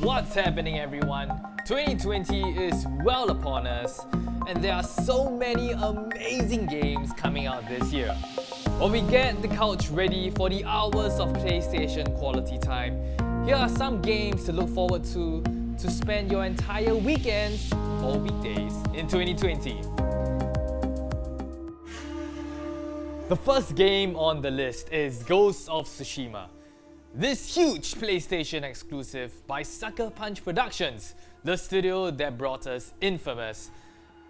What's happening, everyone? 2020 is well upon us, and there are so many amazing games coming out this year. While we get the couch ready for the hours of PlayStation quality time, here are some games to look forward to spend your entire weekends or weekdays in 2020. The first game on the list is Ghost of Tsushima. This huge PlayStation exclusive by Sucker Punch Productions, the studio that brought us Infamous,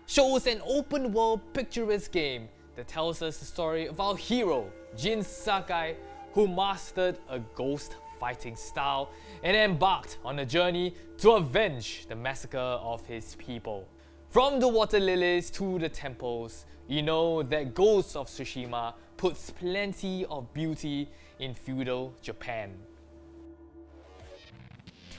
shows an open-world picturesque game that tells us the story of our hero, Jin Sakai, who mastered a ghost fighting style and embarked on a journey to avenge the massacre of his people. From the water lilies to the temples, you know that Ghost of Tsushima puts plenty of beauty in feudal Japan.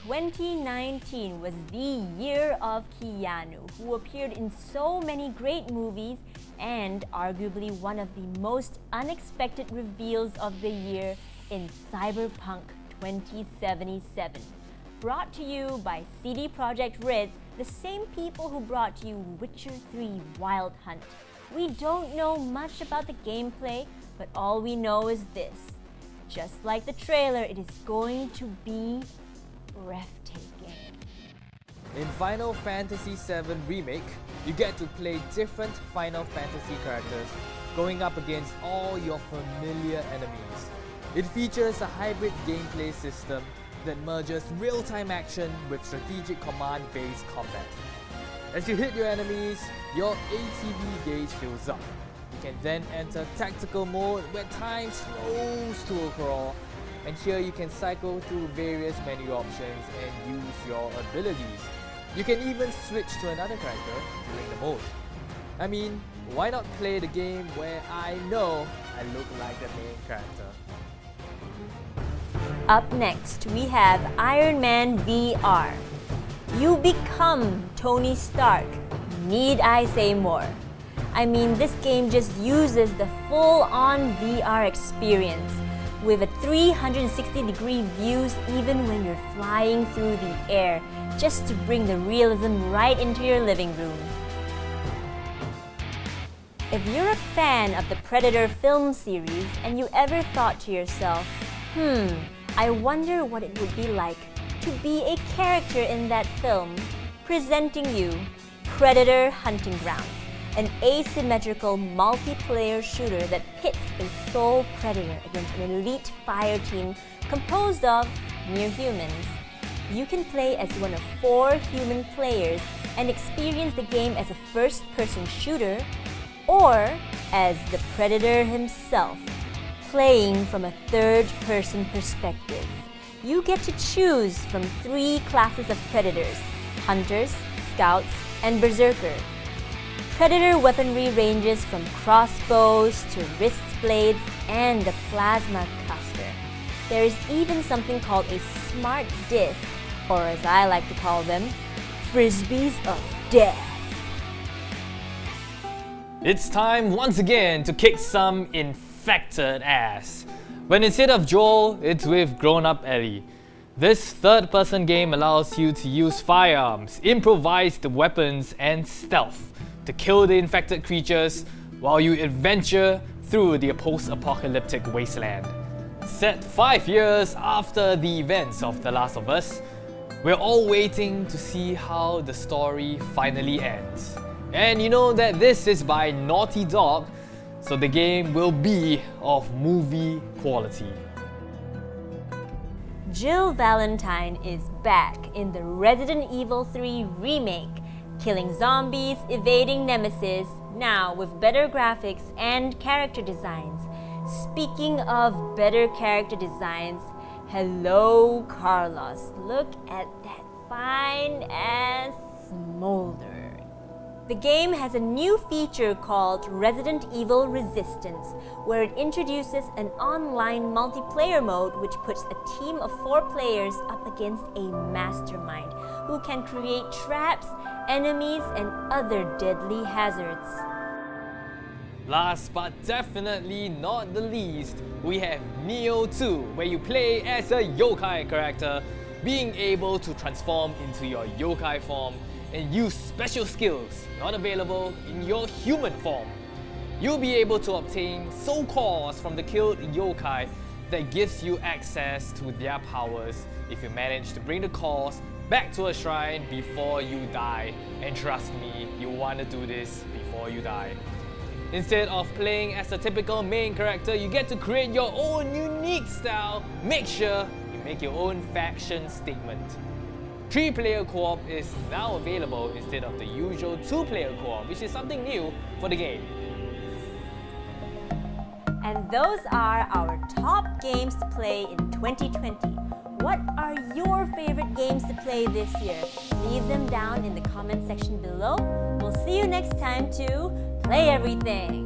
2019 was the year of Keanu, who appeared in so many great movies and arguably one of the most unexpected reveals of the year in Cyberpunk 2077. Brought to you by CD Projekt Red, the same people who brought you Witcher 3 Wild Hunt. We don't know much about the gameplay, but all we know is this. Just like the trailer, it is going to be breathtaking. In Final Fantasy VII Remake, you get to play different Final Fantasy characters going up against all your familiar enemies. It features a hybrid gameplay system that merges real-time action with strategic command-based combat. As you hit your enemies, your ATB gauge fills up. You can then enter tactical mode where time slows to a crawl, and here you can cycle through various menu options and use your abilities. You can even switch to another character during the mode. I mean, why not play the game where I know I look like the main character? Up next, we have Ironman BR. You become Tony Stark. Need I say more? I mean, this game just uses the full-on VR experience with a 360-degree views even when you're flying through the air, just to bring the realism right into your living room. If you're a fan of the Predator film series and you ever thought to yourself, I wonder what it would be like to be a character in that film, presenting you Predator Hunting Grounds, an asymmetrical multiplayer shooter that pits a sole predator against an elite fire team composed of mere humans. You can play as one of 4 human players and experience the game as a first-person shooter, or as the Predator himself, playing from a third-person perspective. You get to choose from 3 classes of predators: hunters, scouts, and berserker. Predator weaponry ranges from crossbows to wrist blades and a plasma custer. There is even something called a smart disc, or as I like to call them, frisbees of death. It's time once again to kick some infected ass. When instead of Joel, it's with grown-up Ellie. This third-person game allows you to use firearms, improvised weapons, and stealth to kill the infected creatures while you adventure through the post-apocalyptic wasteland. Set 5 years after the events of The Last of Us, we're all waiting to see how the story finally ends. And you know that this is by Naughty Dog, so the game will be of movie quality. Jill Valentine is back in the Resident Evil 3 Remake, killing zombies, evading nemesis, now with better graphics and character designs. Speaking of better character designs, hello Carlos, look at that fine-ass smolder. The game has a new feature called Resident Evil Resistance, where it introduces an online multiplayer mode which puts a team of 4 players up against a mastermind who can create traps, enemies, and other deadly hazards. Last but definitely not the least, we have Nioh 2, where you play as a yokai character, being able to transform into your yokai form and use special skills not available in your human form. You'll be able to obtain soul cores from the killed yokai that gives you access to their powers if you manage to bring the cores back to a shrine before you die. And trust me, you want to do this before you die. Instead of playing as a typical main character, you get to create your own unique style. Make sure you make your own faction statement. 3-player co-op is now available instead of the usual 2-player co-op, which is something new for the game. And those are our top games to play in 2020. What are your favorite games to play this year? Leave them down in the comment section below. We'll see you next time to Play Everything!